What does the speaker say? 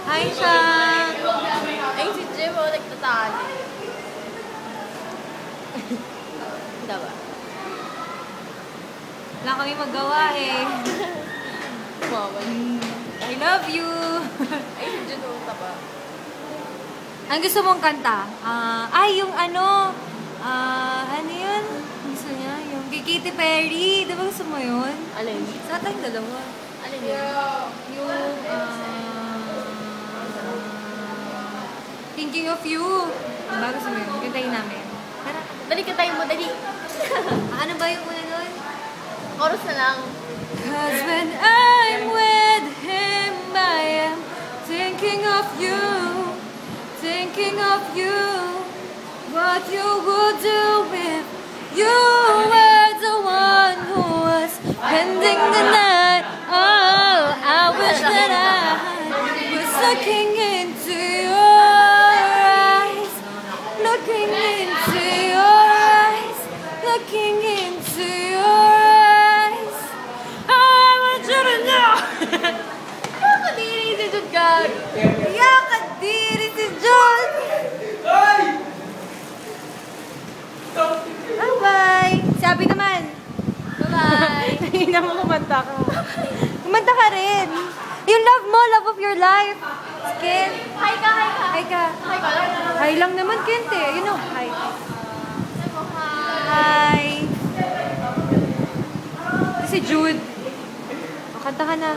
Hi, siya! Ay, si Jim, nagtatali. Diba? Wala kami magawa eh. I love you! Ay, si Jim, ba? Ang gusto mong kanta? Yung ano yun? Gusto niya? Yung kay Katy Perry. Diba gusto mo yun? Alin? Sa tayong dalawa. Alin yun? Yung, Thinking of You. Diba gusto mo yun? Kantayin namin. Tara. Dali ka tayo mo, dali. Ano ba yung una nun? Chorus na lang. 'Cause when I'm with him, I am thinking of you. Thinking of you. What you would do if you were the one who was spending the night. Oh, I wish that I was looking into your eyes. Looking into your eyes. Looking into your eyes. I want you to know. Nakakadiri si Jud Gag. Yakadiri si John. Bye-bye. Sabi naman. Bye-bye. Hindi mo kumanta ka. Kumanta ka rin. Yung love mo, love of your life. Ken. Hi ka, hi ka. Hi ka. Hi ka lang. Hi lang naman, Kent eh. You know, hi. Hi. Hi. Si Jude. O, kanta ka na.